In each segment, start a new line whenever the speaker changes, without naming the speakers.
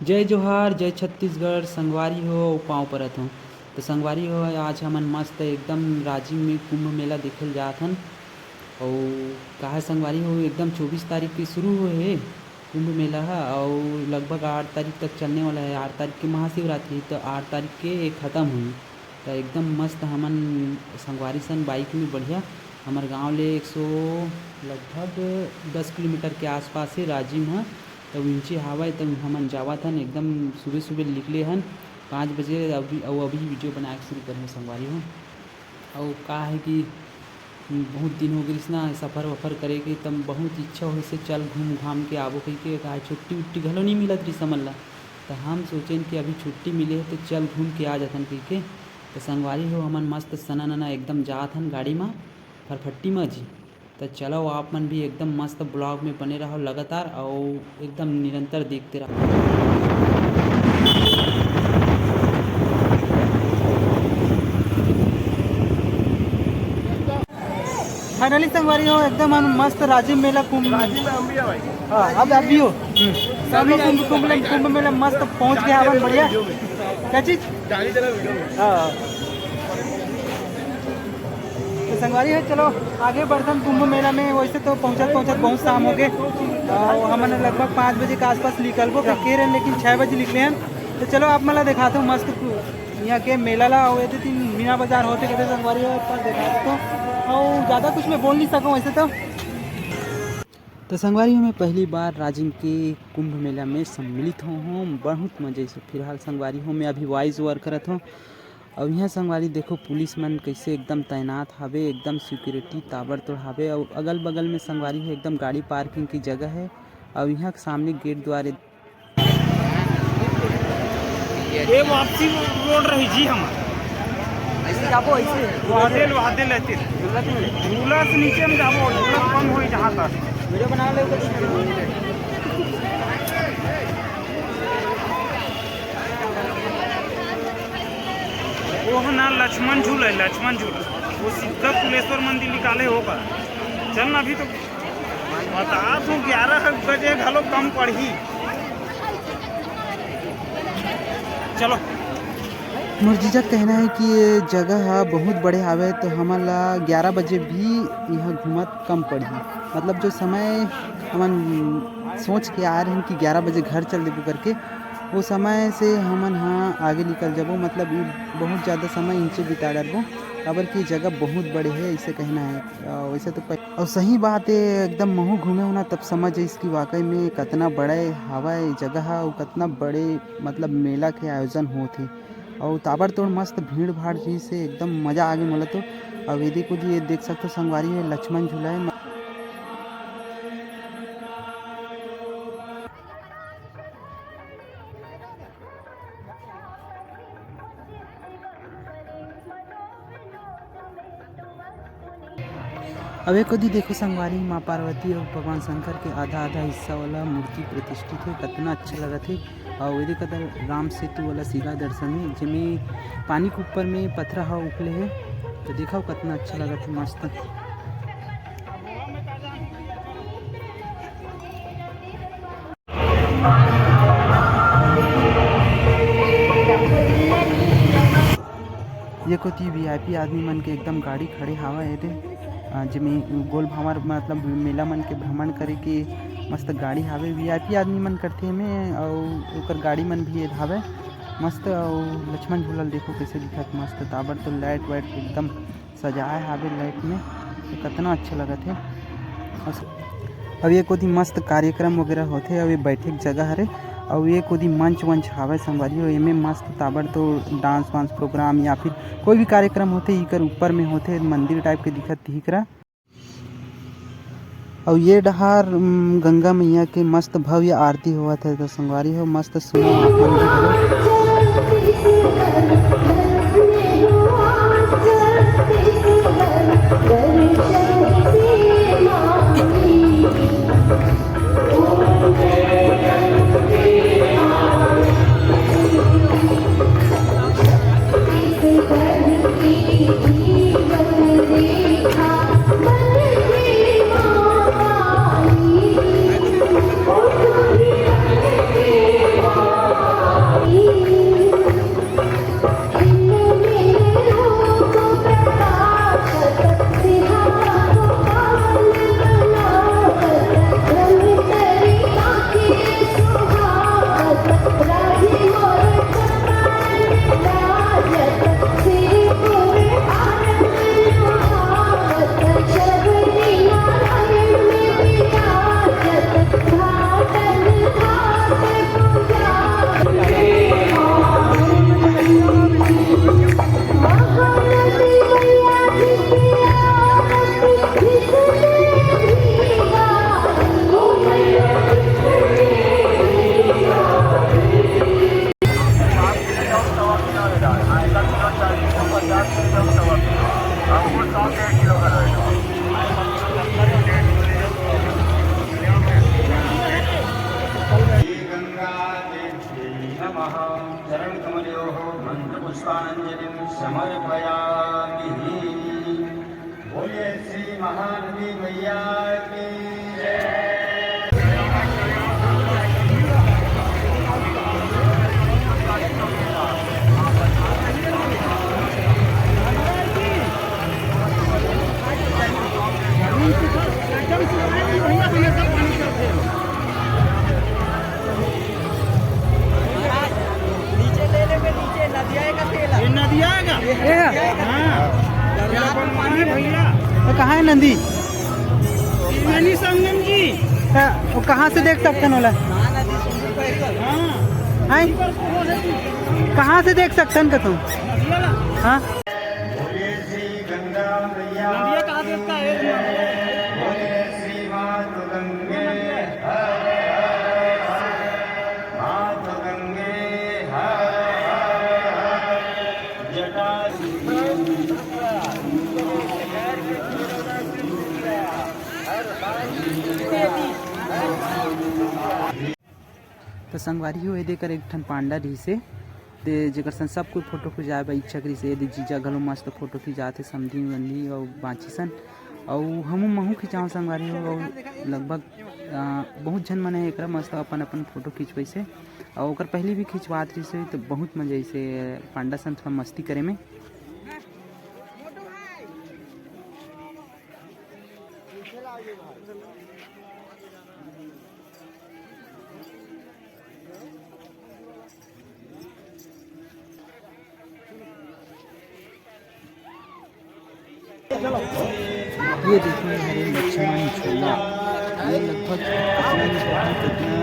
जय जोहार, जय छत्तीसगढ़। संगवारी हो पाँव परत हूँ तो संगवारी हो आज हमन मस्त एकदम राजिम में कुंभ मेला देखे जात हन। और कहा संगवारी हो एकदम 24 तारीख के शुरू हुए है कुंभ मेला है और लगभग 8 तारीख तक चलने वाला है। 8 तारीख की महाशिवरात्रि तो 8 तारीख के ख़त्म हुई तो एकदम मस्त हमन संगवारी सन बाइक में बढ़िया हमारे गांव ले 100 लगभग 10 किलोमीटर के आसपास है राजिम है। तो नीचे हवा तो हमन जावत हन एकदम सुबह सुबह निकले हन 5 बजे अभी वीडियो बना के शुरू करें संगवारी हो। और का है कि बहुत दिन हो गई ना सफ़र वफ़र करे के तब बहुत इच्छा हो से चल घूम घाम के आबो कही के कहा छुट्टी उट्टी घलो नहीं मिलत रही समझ ला। तो हम सोचें कि अभी छुट्टी मिले है तो चल घूम के आ जाथन कही के। तो संगवारी हो हमन मस्त सना नना एकदम जात हन गाड़ी में फरफट्टी में जी। तो चलो आप मन भी एकदम मस्त ब्लॉग में बने रहो लगातार और एकदम निरंतर देखते रहो।
फाइनली संगवारी हो एकदम हम मस्त राजिम मेला कुंभ अब अभी हो सभी कुंभ मेला मस्त पहुंच गया अपन बढ़िया क्या चीज तो संगवारी है। चलो आगे बढ़ते कुंभ मेला में। वैसे तो पहुंचत बहुत शाम हो गए और हमने लगभग 5 बजे के आसपास निकलबो कह रहे लेकिन 6 बजे निकले हैं। तो चलो आप मला दिखाते हो मस्त यहाँ के मेला ला हुए थे 3 मीना बाजार होते कहते संगवारी हो पर दिखा तो और ज़्यादा कुछ मैं बोल नहीं सकूँ वैसे तो
संगवारी में पहली बार राजिम के कुंभ मेला में सम्मिलित हूँ बहुत मजे से। फिलहाल संगवारी हूँ मैं अभी वॉइस ओवर करत हूँ और यहाँ संगवारी देखो पुलिस मन कैसे एकदम तैनात हावे एकदम सिक्योरिटी ताबड़तोड़ हावे और अगल बगल में संगवारी है एकदम गाड़ी पार्किंग की जगह है और यहाँ के सामने गेट द्वारे
ये वापसी रोड रही जी हम ऐसे जाबो ऐसे वादे लेते झूला से नीचे में जाबो झूला कम होई जहां तक वीडियो बना ले वो है ना लक्ष्मण झूला वो सीधा कुलेश्वर मंदिर निकाले होगा। चल ना अभी तो बता तू 11 बजे घलो कम पड़ी। चलो
मुर्जीजा कहना है कि ये जगह बहुत बड़े हावे तो हमला 11 बजे भी यहाँ घूमत कम पड़ी। मतलब जो समय हमन सोच के आ रहे हैं कि 11 बजे घर चल देबो करके वो समय से हमन हाँ आगे निकल जाबो। मतलब बहुत ज़्यादा समय इनसे बिता डालबो अबर की जगह बहुत बड़े है ऐसे कहना है। वैसे तो और सही बात है एकदम महू घूमे होना तब समझ इसकी वाकई में कितना बड़े हवा जगह और कितना बड़े मतलब मेला के आयोजन होते और ताबड़तोड़ मस्त भीड़ भाड़ जी से एकदम मज़ा आ गया मोला तो। अब यदि कुछ ये देख सकते हो संगवारी है लक्ष्मण झूला है। अब एक कदी देखो संगवारी माँ पार्वती और भगवान शंकर के आधा हिस्सा वाला मूर्ति प्रतिष्ठित है कितना अच्छा लगा थे। और यदि कदर राम सेतु वाला सीधा दर्शन है जिसमें पानी के ऊपर में पत्थर हा उखले है तो देखा कितना अच्छा लगा था मस्त। ये कोती वीआईपी आदमी मन के एकदम गाड़ी खड़े हवा है थे जिमें गोल भावर मतलब मेला मन के भ्रमण करे के मस्त गाड़ी हावे वीआईपी आदमी मन करते में और ओकर गाड़ी मन भी हावे मस्त। और लक्ष्मण झूला देखो कैसे दिखत मस्त ताबर तो लाइट वाइट एकदम सजाए हावे लाइट में तो कितना अच्छा लगा थे। अब ये कोई मस्त कार्यक्रम वगैरह होते और ये बैठे की जगह हरे और ये कोई मंच वंच हावे संगवारी हो एमें मस्त ताबड़ तो डांस वांस प्रोग्राम या फिर कोई भी कार्यक्रम होते इकर ऊपर में होते मंदिर टाइप के दिखत दिख रहा। और ये डहार गंगा मैया के मस्त भव्य आरती हुआ था। तो संगवारी हो मस्त सुनो अपन भी घलो।
चरणकमलयोः मन्त्रपुष्पाञ्जलिं समर्पयामि। बोलिए श्री महानदी मैया की जय।
तो कहाँ है नंदी?
संगम जी
वो कहाँ से देख सकते हैं? हाँ कहाँ से देख सकते हैं तुम? हाँ
बोलिए श्री गंगा मैया
कहाँ देखता है?
बोलिए श्री मात गंगे मात गंगे जटा
तो संगवारी हो देकर एक ठन पांडा रही से ते जेकर सन सब कोई फोटो खिंचाए बा इच्छा करी से यदि जीजा घलो मस्त फोटो खिंचाते समधी वंधी और बाँची सन और हमू महू खिंचाऊँ संगवारी हो और लगभग बहुत झन मन एक मस्त अपन अपन फोटो खिंचवै से और ओकर पहले भी खिंचवात रही से तो बहुत मजा ऐसे पांडा सन थोड़ा मस्ती करे में। ये देखिए हरे लक्ष्मण झूला ये लगभग कितना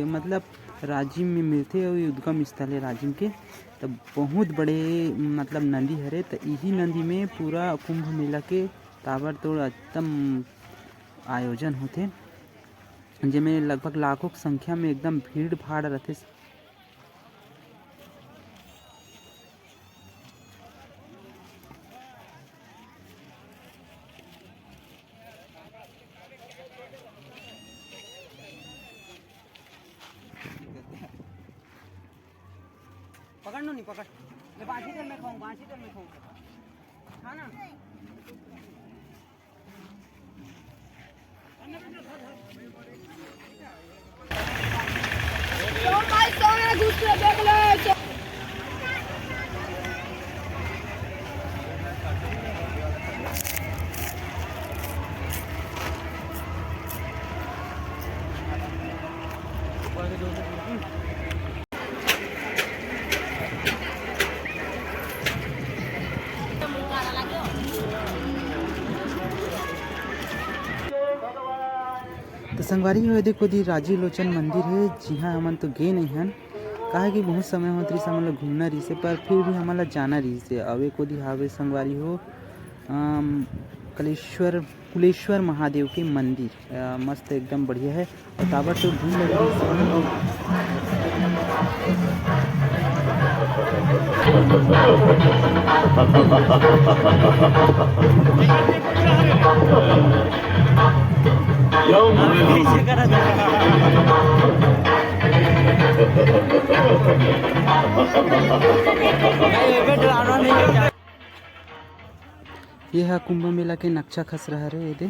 मतलब राजिम में मिलते और उद्गम स्थल है राजिम के। तो बहुत बड़े मतलब नदी हरे तो यही नदी में पूरा कुंभ मेला के ताबड़तोड़ एकदम आयोजन होते जिसमें लगभग लाखों की संख्या में एकदम भीड़ भाड़ रहते।
पकड़ लो नहीं पकड़ मैं बाँसी तेल में खाऊँ हाँ ना
तो संगवारी हो देखो दी राजी लोचन मंदिर है जी हाँ हमन तो गए नहीं हन काहे कि बहुत समय होत रहिस हमन ल घूमना रहिस पर फिर भी हमन ल जाना रहिस। अवे कोदी हावे संगवारी हो कुलेश्वर महादेव के मंदिर मस्त एकदम बढ़िया है और ताबड़ तो भीड़ लग ये है कुंभ मेला के नक्शा खस रहा रे ये दे।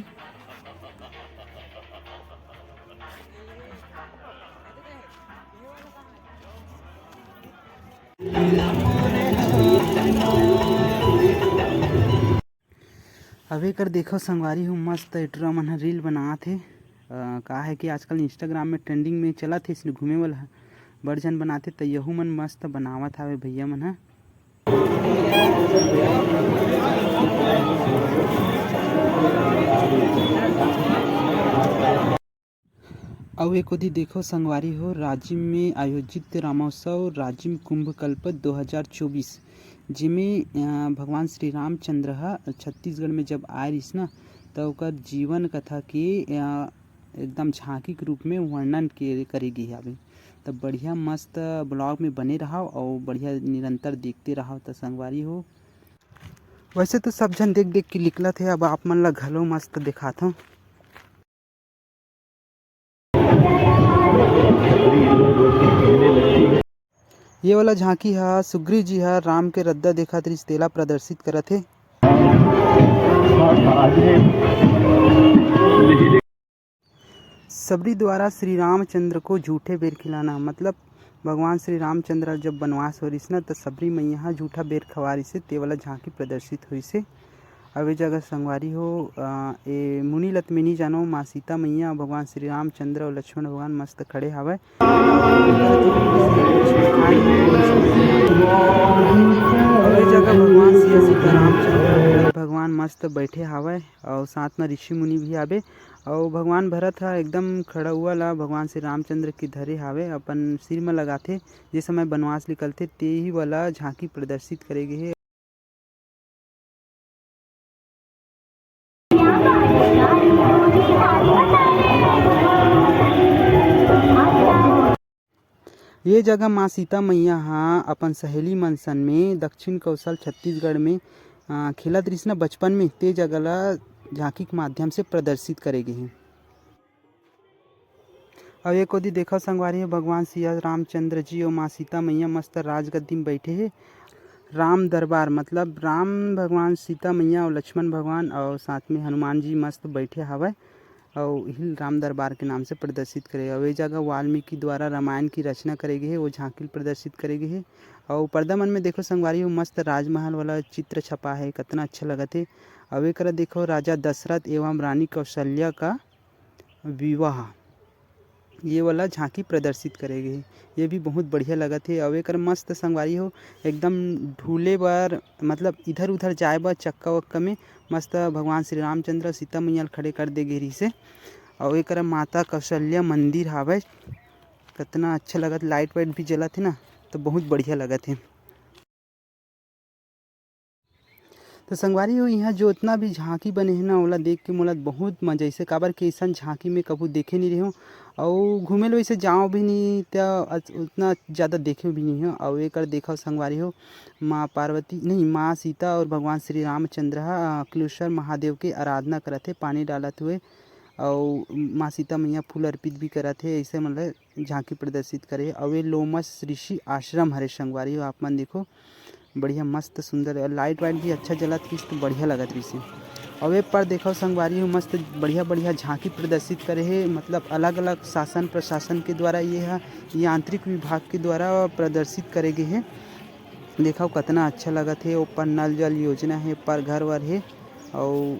अबे कर देखो संगवारी हूँ मस्त एटरा मन ह रील बनात हे। का है कि आजकल इंस्टाग्राम में ट्रेंडिंग में चलत हे इसने घूमे वाला बड़ झन बनाते त यहू मन मस्त बनावत हावे भैया मन ह। और एक ओदी देखो संगवारी हो राजिम में आयोजित रामोत्सव राजिम कुंभ कल्प 2024 जिमें भगवान श्री रामचंद्र छत्तीसगढ़ में जब आए रहिस ना तो ओकर जीवन कथा के एकदम झांकी के रूप में वर्णन करे गे हवे। तब बढ़िया मस्त ब्लॉग में बने रहो और बढ़िया निरंतर देखते रहो तो संगवारी हो। वैसे तो सब जन देख देख के निकलत है, अब आप मन ला घलो मस्त दिखात हूँ। ये वाला झांकी है सुग्रीव जी है राम के रद्दा देखत रहिस तेला प्रदर्शित करत हे। सबरी द्वारा श्री रामचंद्र को झूठे बेर खिलाना मतलब भगवान श्री रामचंद्र जब वनवास हो रहिस ना तो सबरी मैया झूठा बेर खवा रहिस ते वाला झांकी प्रदर्शित होइसे। अब ए जगह संगवारी हो ए मुनि लतमिनी जानो माँ सीता मैया भगवान श्री रामचंद्र और लक्ष्मण भगवान मस्त खड़े हावय। जगह भगवान श्री सीता रामचंद्र भगवान मस्त बैठे हावय और साथ में ऋषि मुनि भी आवे और भगवान भरत हा एकदम खड़ा हुआ ला भगवान श्री रामचंद्र की धरे हावे अपन सिर में लगाथे जिस समय बनवास निकलते ते ही वाला झांकी प्रदर्शित करेगे है। ये जगह माँ सीता मैया हाँ अपन सहेली मन सन में दक्षिण कौशल छत्तीसगढ़ में खेलत रहिस ना बचपन में ते जगह ला झांकी के माध्यम से प्रदर्शित करेगे हैं। अब एक ओदी देखो संगवारी है भगवान श्री रामचंद्र जी और माँ सीता मैया मस्त राजगद्दी में बैठे हैं। राम दरबार मतलब राम भगवान सीता मैया और लक्ष्मण भगवान और साथ में हनुमान जी मस्त बैठे हवय और हिल राम दरबार के नाम से प्रदर्शित करे। और ये जगह वाल्मीकि द्वारा रामायण की रचना करेगी है वो झांकी प्रदर्शित करेगी है। और पर्दा मन में देखो संगवारी मस्त राजमहल वाला चित्र छपा है कितना अच्छा लगत है। अब एक देखो राजा दशरथ एवं रानी कौशल्या का विवाह ये वाला झांकी प्रदर्शित करेगी। ये भी बहुत बढ़िया लगत है। और एक मस्त संगवारी हो एकदम ढूले बर मतलब इधर उधर जाए बर चक्का वक्का में मस्त भगवान श्री रामचंद्र सीता मैया खड़े कर दे गिरी से। और एक माता कौशल्या मंदिर हावे कितना अच्छा लगत लाइट वाइट भी जलत है ना तो बहुत बढ़िया लगत है। तो संगवारी हो यहाँ जो उतना भी झांकी बने हैं ना ओला देख के मोला बहुत मजा ऐसे काबर के ऐसा झांकी में कभी देखे नहीं रहे हो और घूमे लो वैसे जाओ भी नहीं तो उतना ज़्यादा देखे भी नहीं हो। और एक देखो संगवारी हो माँ पार्वती नहीं माँ सीता और भगवान श्री रामचंद्र कुलेश्वर महादेव के आराधना करत है पानी डालत हुए और माँ सीता मैया फूल अर्पित भी करत है ऐसे मतलब झांकी प्रदर्शित करे। और ये लोमस ऋषि आश्रम हरे संगवारी हो आप मन देखो बढ़िया मस्त सुंदर है लाइट वाइट भी अच्छा जलत रही तो बढ़िया लगत रही से। और पर देखो संगवारी हो मस्त बढ़िया बढ़िया झांकी प्रदर्शित करे है मतलब अलग अलग शासन प्रशासन के द्वारा ये है यांत्रिक विभाग के द्वारा प्रदर्शित करे गए है। देखो कितना अच्छा लगत है। ऊपर नल जल योजना है पर घर वर है और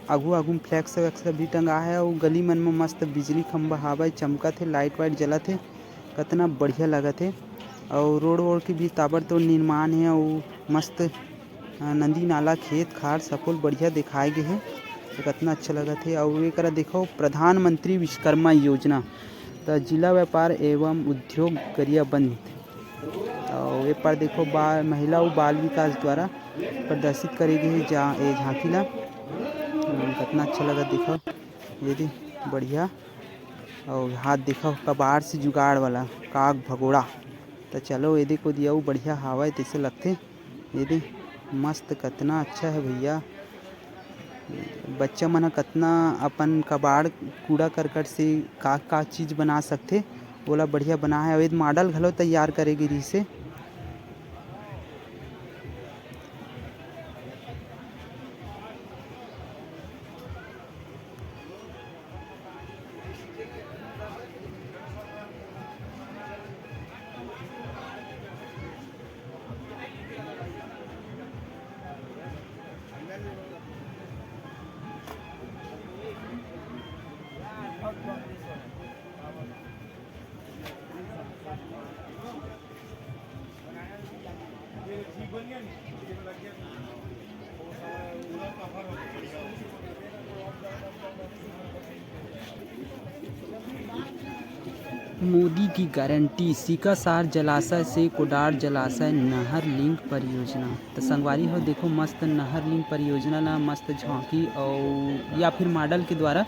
आगू आगू फ्लैक्स वैक्स भी टंगा है और गली मन में मस्त बिजली खंभा हावे चमकत है लाइट वाइट जलत है कितना बढ़िया लगत है। और रोड वोड की भी ताबड़तोड़ निर्माण है और मस्त नदी नाला खेत खार सफल बढ़िया दिखाए गए हैं तो कितना अच्छा लगत है। और एक देखो प्रधानमंत्री विश्वकर्मा योजना तो जिला व्यापार एवं उद्योग गरियाबंद और ये पर देखो महिला और बाल विकास द्वारा प्रदर्शित करेगी है ये झांकी ला। कितना अच्छा लगा देखो ये दे बढ़िया। और हाथ देखो कबाड़ से जुगाड़ वाला काग भगोड़ा। तो चलो ये को दिया बढ़िया हवा है तैसे लगते ये दे मस्त कितना अच्छा है भैया। बच्चा मन कितना अपन कबाड़ कूड़ा करकट से का चीज़ बना सकते बोला बढ़िया बना है। और मॉडल घलो तैयार करेगी रही से। मोदी की गारंटी सीकासार जलाशय से कोडार जलाशय नहर लिंक परियोजना। तो संगवारी हो देखो मस्त नहर लिंक परियोजना ला मस्त झांकी और या फिर मॉडल के द्वारा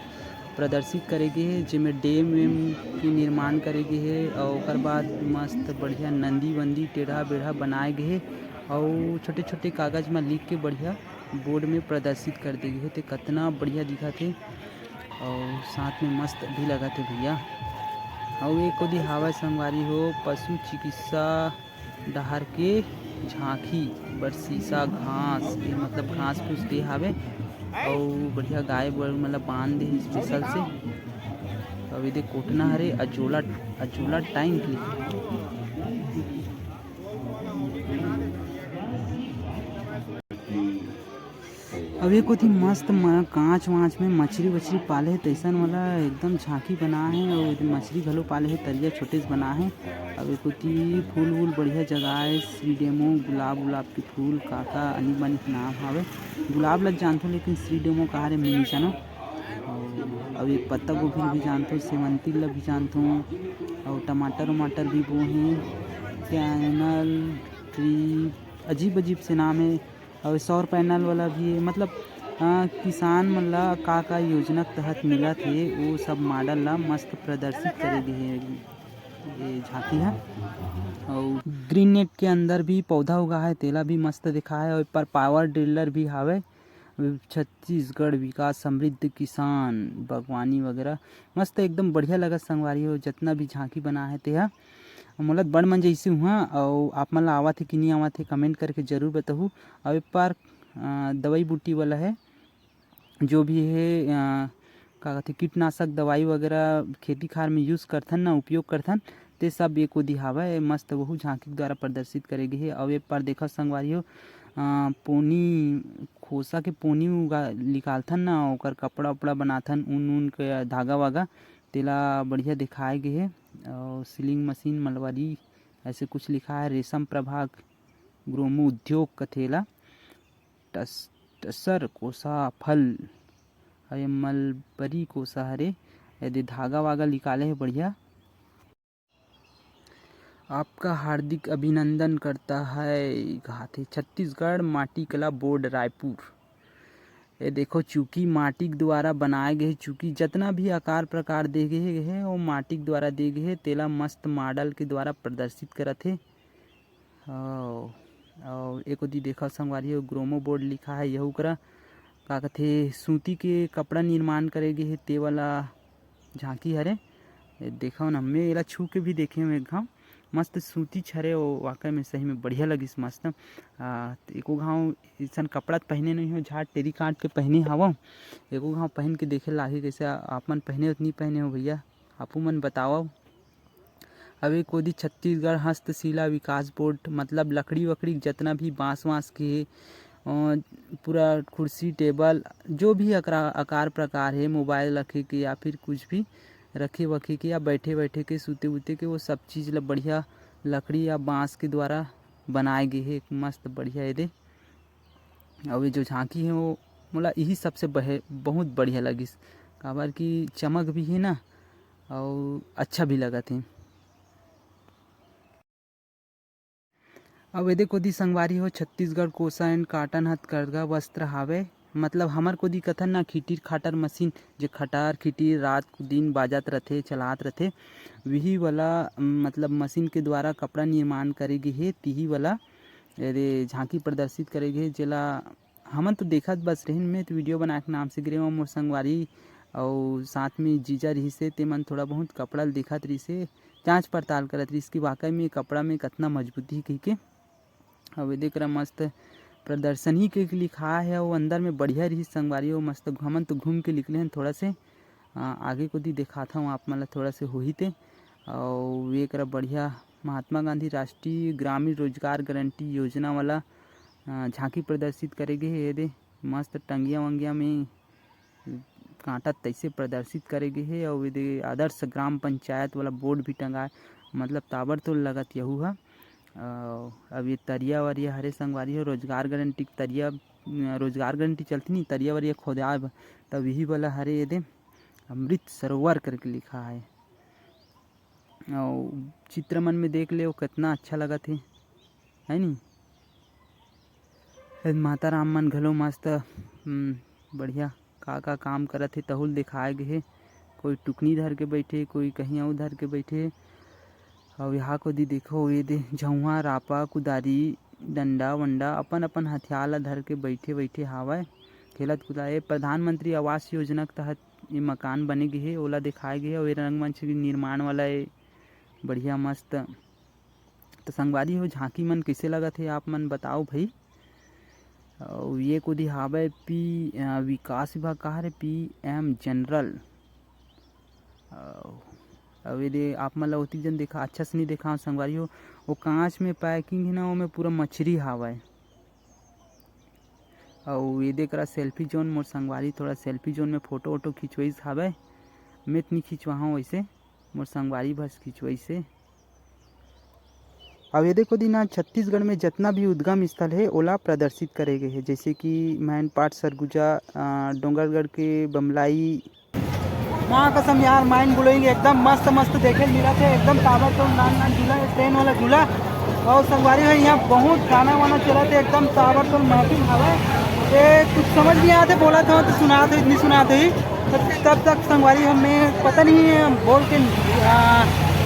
प्रदर्शित करेगी है जिसमें डैम वेम की निर्माण करेगी है। और ओकर बाद मस्त बढ़िया नंदी वंदी टेढ़ा बेढ़ा बनाए गए है और छोटे छोटे कागज में लिख के बढ़िया बोर्ड में प्रदर्शित कर देगी है। तो कितना बढ़िया दिखा थे और साथ में मस्त भी लगा थे भैया। और एक को दिहावा संगवारी हो पशु चिकित्सा डहर के झांकी बरसीसा घास ये मतलब घास फूस दे हावे और बढ़िया गाय मतलब बांध दे स्पेशल से। अब ये कोटना हरे अजोला टाइम क्लिक। अब एक होती मस्त कांच वाँच में मछली वछली पाले है तैसन वाला एकदम झांकी बना है। और मछली घलो पाले है तरिया छोटे से बना है। अब एक होती फूल वूल बढ़िया जगह है श्रीडेमो गुलाब के फूल काका अनिक बनिक नाम हावे। गुलाब लग जानते हो लेकिन श्रीडेमो कहा रे नहीं जानो। और एक पत्ता गोभी भी जानते हो सेवंती ला भी जानते हो। और टमाटर वमाटर भी वो हैं पैनल ट्री अजीब अजीब से नाम है। और सौर पैनल वाला भी है मतलब किसान मन ला का योजना के तहत मिला थे वो सब मॉडल ला मस्त प्रदर्शित करेगी है ये झांकी है। और ग्रीन नेट के अंदर भी पौधा उगा है तेला भी मस्त दिखा है। और पर पावर ड्रिलर भी हावे छत्तीसगढ़ विकास समृद्ध किसान बागवानी वगैरह मस्त एकदम बढ़िया लगा संगवारी हो जितना भी झांकी बना है तेहा मोला बड़ मन जैसे हुआ। और आप मन ला आवत है कि नहीं आवत है कमेंट करके ज़रूर बताहू। और एक बार दवाई बूटी वाला है जो भी है का कहते कीटनाशक दवाई वगैरह खेती खार में यूज़ करथन ना उपयोग करथन ते सब एक को दिहावा है मस्त वहू झांकी द्वारा प्रदर्शित करेगी है। और एक बार देखा संगवारी हो पोनी खोसा के पोनी निकालथन ना ओकर कपड़ा उपड़ा बनाथन ऊन के धागा वागा तेला बढ़िया दिखाए गए है। और सीलिंग मशीन मलवारी ऐसे कुछ लिखा है। रेशम प्रभाग ग्रोमो उद्योग कथेला टसर कोसा फल है मलबरी कोसा हरे यदि धागा वागा निकाले है बढ़िया। आपका हार्दिक अभिनंदन करता है घाते छत्तीसगढ़ माटी कला बोर्ड रायपुर। ये देखो चूकी माटी द्वारा बनाए गए चूकी जितना भी आकार प्रकार दे गए है वो माटी द्वारा दे गए है तेला मस्त मॉडल के द्वारा प्रदर्शित करत है। और एक ओदी देखा संगवारी ग्रोमो बोर्ड लिखा है यहू करा का कहते सूती के कपड़ा निर्माण करेगे है ते वाला झांकी हरे। देखा न हमें एला छू के भी देखे हुए एक घाव मस्त सूती छरे वो वाकई में सही में बढ़िया लगिस मस्त। एको घाव ऐसा कपड़ा पहने नहीं हो झाट टेरी काट के पहने हवा एको घाव पहन के देखे लागे कैसे आप मन पहने उतनी पहने हो भैया आपू मन बताओ। अब एक कोदी छत्तीसगढ़ हस्तशिला विकास बोर्ड मतलब लकड़ी वकड़ी जितना भी बांस वाँस के पूरा कुर्सी टेबल जो भी आकार प्रकार है मोबाइल रखे के या फिर कुछ भी रखे वखे के या बैठे बैठे के सूते उते के वो सब चीज़ ला बढ़िया लकड़ी या बांस के द्वारा बनाए गए है मस्त बढ़िया है दे। और ये जो झांकी है वो मोला यही सबसे बहुत बढ़िया लगिस काबर की चमक भी है ना और अच्छा भी लगा थे। अब एदे कोदी संगवारी हो छत्तीसगढ़ कोसा एंड काटन हथकरघा वस्त्र हावे। मतलब हमर कोदी कथन ना खिटीर खाटर मशीन जे खटार खिटीर रात को दिन बाजत रथे चलात रथे वही वाला मतलब मशीन के द्वारा कपड़ा निर्माण करे गे हे तिही वाला एदे झांकी प्रदर्शित करे गे जेला हमन तो देखत बस रहिन में तो वीडियो बना के नाम से गिरे मोर संगवारी और साथ में जीजा रही से ते मन थोड़ा बहुत कपड़ा दिखत रही से जांच पड़ताल करत रही कि वाकई में कपड़ा में कितना मजबूती कही के अब देख रहा मस्त प्रदर्शन ही के लिखा है और अंदर में बढ़िया रही संगवारी हो मस्त हमन तो घूम के निकले हैं थोड़ा से आगे को दी दिखाता हूँ आप मतलब थोड़ा से हो ही थे और एक बढ़िया महात्मा गांधी राष्ट्रीय ग्रामीण रोजगार गारंटी योजना वाला झांकी प्रदर्शित करेगे ये दे मस्त टंगिया वंगिया में कांटा तैसे प्रदर्शित करेगे है और ये आदर्श ग्राम पंचायत वाला बोर्ड भी टंगा मतलब ताबर तो लगत यहू है। अब ये तरिया वरिया हरे संगवारी हो रोजगार गारंटी तरिया रोजगार गारंटी चलती नहीं तरिया वरिया खोदा तब यही वाला हरे ये दे अमृत सरोवर करके लिखा है और चित्र मन में देख ले वो कितना अच्छा लगा थे है नी। माता राम मन घलो मस्त बढ़िया का काम करत है तहुल दिखाए गए है कोई टुकनी धर के बैठे कोई कहीं और धर के बैठे और यहाँ को दी देखो ये दे झुआ रापा कुदारी डंडा वंडा अपन अपन हथियार ला धर के बैठे बैठे हावय खेलत कुदाए। प्रधानमंत्री आवास योजना के तहत ये मकान बने गे हे ओला दिखाए गे और ये रंगमंच निर्माण वाला है बढ़िया मस्त। तो संगवारी हो झांकी मन कैसे लगत है आप मन बताओ भाई। और ये को दी हावय विकास विभाग कहा रे PM जनरल अब ये आप मतलब होती जन देखा अच्छा से नहीं देखा संगवारी हो वो कांच में पैकिंग है ना वो में पूरा मछली हावा है और ये देख रहा सेल्फी जोन मोर संगवारी थोड़ा सेल्फी जोन में फोटो वोटो खिंचवाई हावे मैं नहीं खिंचवा हूँ वैसे मोर संगवारी बस खिंचवाई से। अब ये देखो दिन छत्तीसगढ़ में जितना भी उद्गम स्थल है ओला प्रदर्शित करे गए हैं जैसे कि मैनपाट सरगुजा डोंगरगढ़ के बमलाई
माँ कसम यार माइंड ब्लोइंग एकदम मस्त मस्त देखे मिला थे एकदम ताबर तो नान झूला ट्रेन वाला झूला और संगवारी है यहाँ बहुत गाना वाना चला थे एकदम ताबर तो महफिल हवा ये कुछ समझ नहीं आते बोला था तो सुना था इतनी सुना थी तब तक संगवारी हमें पता नहीं बोल के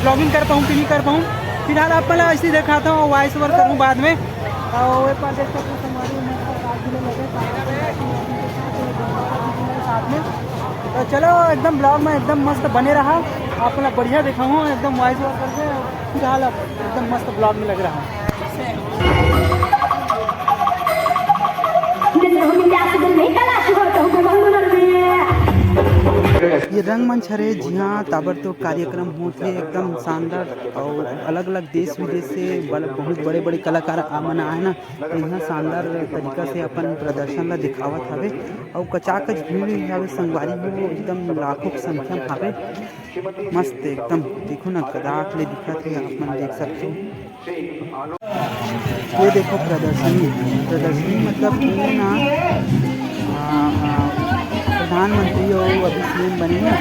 ब्लॉगिंग कर पाऊँ कि नहीं कर पाऊँ फिलहाल आप पहले ऐसे ही दिखाता हूँ वॉइस ओवर करूँ बाद में और एक बार देखते हैं संगवारी साथ में तो चलो एकदम ब्लॉग में एकदम मस्त बने रहा आप लोग बढ़िया देखा हूँ एकदम वॉइस ओवर करके फिलहाल एकदम मस्त ब्लॉग में लग रहा है। ये रंगमंच हरे जिहाँ ताबड़तोड़ कार्यक्रम होते एकदम शानदार और अलग अलग देश विदेश से बहुत बड़े बड़े कलाकार आमन आए ना तो यहाँ शानदार तरीका से अपन प्रदर्शन ला दिखावत हवे और कचाकच भीड़ हवे संगवारी हो एकदम लाखों की संख्या में हवे मस्त एकदम देखो ना कदाक ले दिखत है आप मन देख सकते हो। ये देखो प्रदर्शनी मतलब ना प्रधानमंत्री और अभी CM बने हैं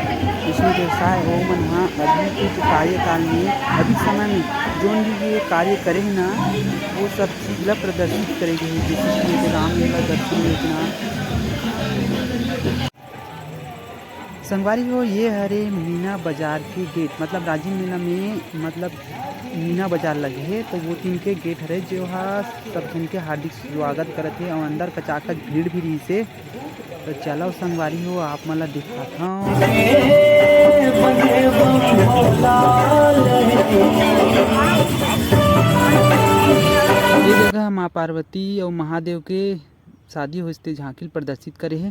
इसमें व्यवसाय हो मन हाँ अभी कुछ कार्यकाल में अभी समय में जो भी ये कार्य करे ना वो सब चीज़ ला प्रदर्शित करेंगे जैसे कि रामलीला दर्शन योजना। संगवारी हो ये हरे मीना बाजार के गेट मतलब राजीव मेला में मतलब मीना बाजार लगे है तो वो तीन के गेट हरे जो है सब जन के हार्दिक स्वागत करते हैं और अंदर कचाकच भीड़ भी रही से तो चलो संगवारी हो आप मला दिखाता हूँ। ये जगह माँ पार्वती और महादेव के शादी हो इसते झांकी प्रदर्शित करे है।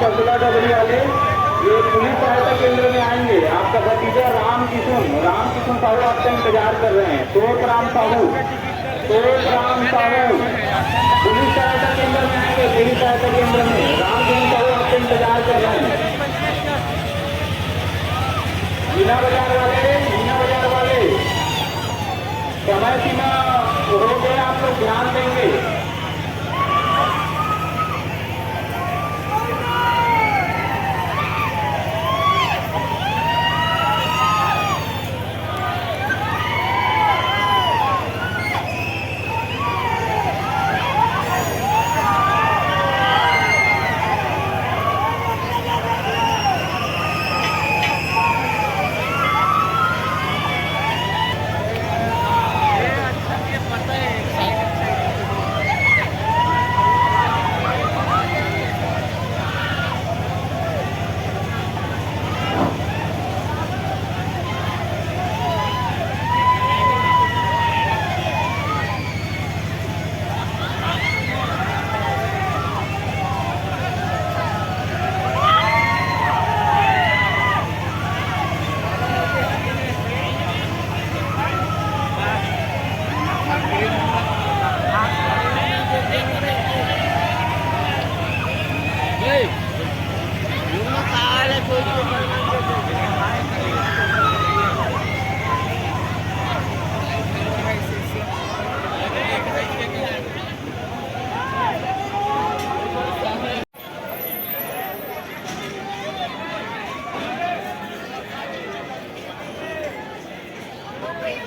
बसुला डबरी वाले ये पुलिस सहायता केंद्र में आएंगे। आपका भतीजा राम किशुन साहू आपका इंतजार कर रहे हैं। तोप राम साहू पुलिस सहायता केंद्र में आएंगे। पुलिस सहायता केंद्र में राम किशुन साहू आपका इंतजार कर रहे हैं। मीना बाजार वाले समय सीमा हो गए, आप लोग ध्यान देंगे।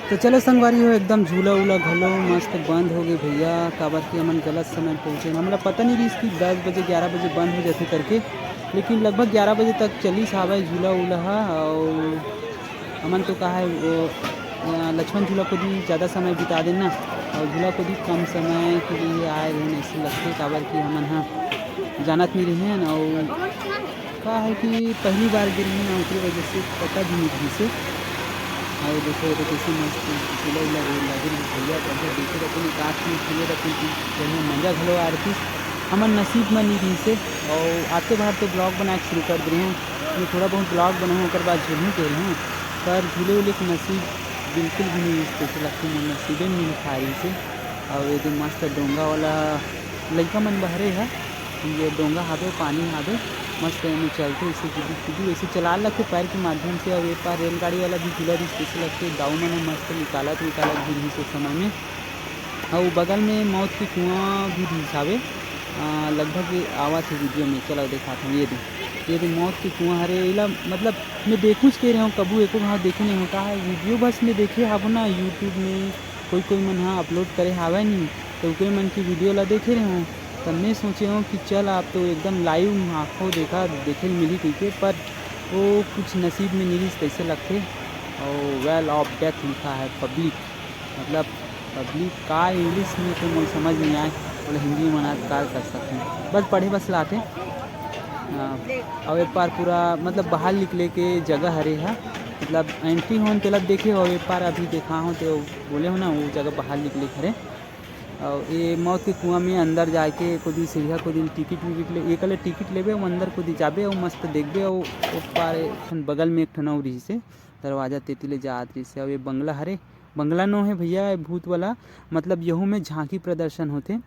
तो चलो संगवारी हो एकदम झूला उला घलो मस्त बंद हो गए भैया। काबर कि हमन गलत समय पहुँचे, हमला पता नहीं रही कि 10 बजे 11 बजे बंद हो जाते करके, लेकिन लगभग 11 बजे तक चलिस आवे झूला उला हा। और हमन तो कहा है वो लक्ष्मण झूला को भी ज़्यादा समय बिता देना और झूला को भी कम समय के लिए आए रहे ऐसे लगते। काबर कि हमन हाँ जानत नहीं रहे हैं और कहा है कि पहली बार गिर रहे हैं उसकी वजह से पता भी नहीं रही से। और देखो तो कैसे मस्त झूला उला लगे भैया कैसे देखे रहते हैं काश में झूले रहते जैसे मजा घलो आ रही हमन नसीब में नहीं रही से। और आते बाहर तो ब्लॉग बना के शुरू कर दे रहे हैं, मैं थोड़ा बहुत ब्लॉग बनाऊँ और बाद झूलूँ कह रहे हैं, पर झूले उले के नसीब बिल्कुल भी नहीं जैसे लगते हैं नसीबे में नहीं खा रही से। और ये मस्त डोंगा वाला लड़का मन बहरे है, ये डोंगा हावे पानी हावे मस्त में चलते इसे सीधी वैसे चला लगते पैर के माध्यम से। और एक बार रेलगाड़ी वाला भी झूला भी स्पेशल लगते दाऊ में मस्त निकालत भी से समय में। और बगल में मौत के कुआं भी हिसाबे लगभग आवा थे वीडियो में। चलो देखा था ये भी। ये तो मौत के कुआं हरे एला मतलब मैं देखूँच के रहे हूँ कबू एको घाव देखे नहीं होता है वीडियो बस में देखे हब ना यूट्यूब में कोई मन हाँ अपलोड करे हावे नहीं तो ओकरे मन की वीडियो ला देखे रहे हूँ तब मैं सोचे हूँ कि चल आप तो एकदम लाइव आँखों देखा देखे मिली कहीं पर वो कुछ नसीब में नहीं कैसे लगते और वेल ऑफ डेथ लिखा है पब्लिक मतलब पब्लिक का इंग्लिश में तो मुझे समझ नहीं आए बोले हिंदी में मना कार कर सकते हैं बस पढ़े बस लाते और एक बार पूरा मतलब बाहर निकले के जगह हरे है मतलब एंट्री होन तेला देखे और एक बार अभी देखा हूँ तो बोले हो ना वो जगह बाहर निकले खरे और ये मौत के कुआं में अंदर जाके कोई सीढ़िया कोई टिकट विकट ले एक टिकट लेबे वो अंदर कोई जाबे और मस्त देखबे और पार बगल में एक ठन और रही से दरवाजा तेती ले जात रही से और ये बंगला हरे बंगला नो है भैया भूत वाला मतलब यहू में झांकी प्रदर्शन होते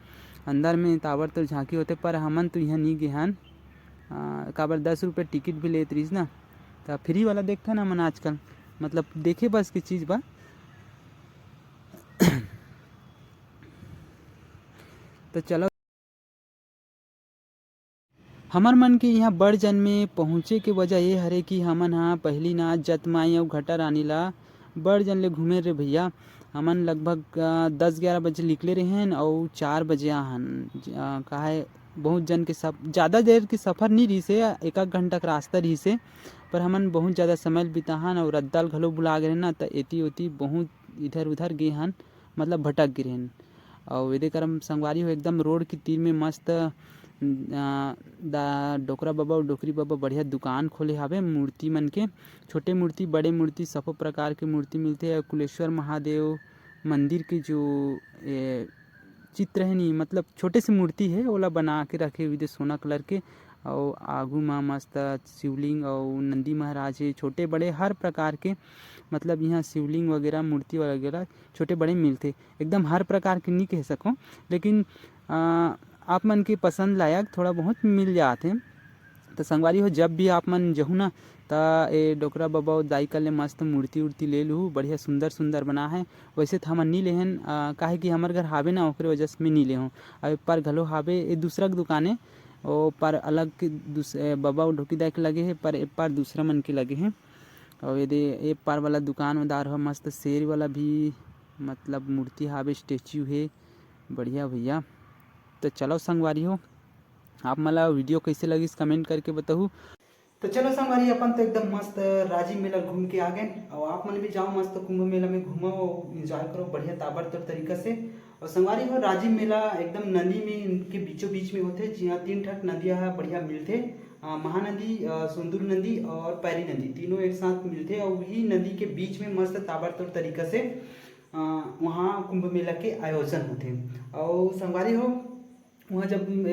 अंदर में तावर तो झांकी होते पर हमन तो यहाँ नहीं गेहन काबर 10 रुपये टिकट भी लेत रहीस ना तो फ्री वाला देखता ना मन आजकल मतलब देखे बस की चीज़ बा तो चलो हमर मन के यहाँ बड़ जन में पहुँचे के वजह ये हरे कि हमन हाँ पहली ना जतमाई और घटा रानी ला बड़ जन ले घूमे रे भैया हमन लगभग 10-11 बजे निकले रहें और 4 बजे आहन का है बहुत जन के सब ज़्यादा देर के सफ़र नहीं रही से 1 घंटा का रास्ता रही से पर हमन बहुत ज़्यादा समय बिताहन और रद्दाल घलो बुला गए ना तो एती ओती बहुत इधर उधर गए हन मतलब भटक गए हन और ये करम संगवारी हो एकदम रोड के तीर में मस्त डोकरा बाबा और डोकरी बाबा बढ़िया दुकान खोले हावे मूर्ति मन के छोटे मूर्ति बड़े मूर्ति सब प्रकार के मूर्ति मिलते हैं कुलेश्वर महादेव मंदिर के जो चित्र है नहीं मतलब छोटे से मूर्ति है ओला बना के रखे हुए सोना कलर के और आगू में मस्त शिवलिंग और नंदी महाराज है छोटे बड़े हर प्रकार के मतलब यहाँ शिवलिंग वगैरह मूर्ति वगैरह छोटे बड़े मिलते एकदम हर प्रकार के नहीं कह सको लेकिन आप मन के पसंद लायक थोड़ा बहुत मिल जाते तो संगवारी हो जब भी आप मन जहू ना तो ये डोकरा बाबा दाई कर ले मस्त मूर्ति उर्ति ले लूँ बढ़िया सुंदर बना है वैसे तो हमन नहीं लेहन काहे कि हमार घर हावे ना ओकरे वजह से मैं नहीं ले हूँ अब पर घलो हावे ये दूसरा दुकान है और पर अलग के बाबा और ढोकी दाई के लगे है पर एक पार दूसरा मन के लगे हैं और ये एक पार वाला दुकानदार हो मस्त शेर वाला भी मतलब मूर्ति हावे स्टेच्यू है बढ़िया भैया तो चलो संगवारी हो आप मला वीडियो कैसे लगी कमेंट करके बताओ
तो चलो संगवारी अपन तो एकदम मस्त राजीव मेला घूम के आ गए और आप मन भी जाओ मस्त कुंभ मेला में घूमो और एंजॉय करो बढ़िया ताबड़तोड़ तरीका से और संगवारी हो राजीव मेला एकदम नदी में इनके बीचों बीच में होते जहाँ 3 ठक नदियाँ बढ़िया मिलते महानदी सुंदर नदी और पैरी नदी तीनों एक साथ मिलते और वही नदी के बीच में मस्त ताबड़तोड़ तरीका से वहाँ कुंभ मेला के आयोजन होते और संगवारी हो वहाँ जब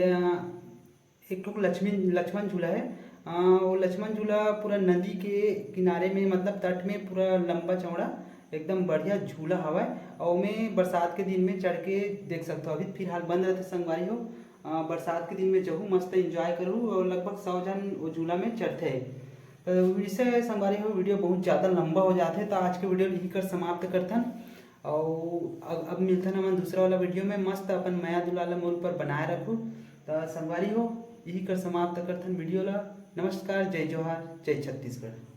एक ठोक लक्ष्मण झूला है वो लक्ष्मण झूला पूरा नदी के किनारे में मतलब तट में पूरा लंबा चौड़ा एकदम बढ़िया झूला हवा और मैं बरसात के दिन में चढ़ के देख सकता हूँ अभी फिलहाल बंद रहते संगवारी हो बरसात के दिन में जहूँ मस्त एंजॉय करूँ और लगभग 100 जन वो झूला में चढ़ते हैं तो इससे संगवारी हो वीडियो बहुत ज़्यादा लंबा हो जाते तो आज के वीडियो यही कर समाप्त करथन और अब मिलता ना मैं दूसरा वाला वीडियो में मस्त अपन माया दुलाला मोल पर बनाए रखूँ तो संगवारी हो यही कर समाप्त करथन वीडियो ला नमस्कार जय जोहार जय छत्तीसगढ़।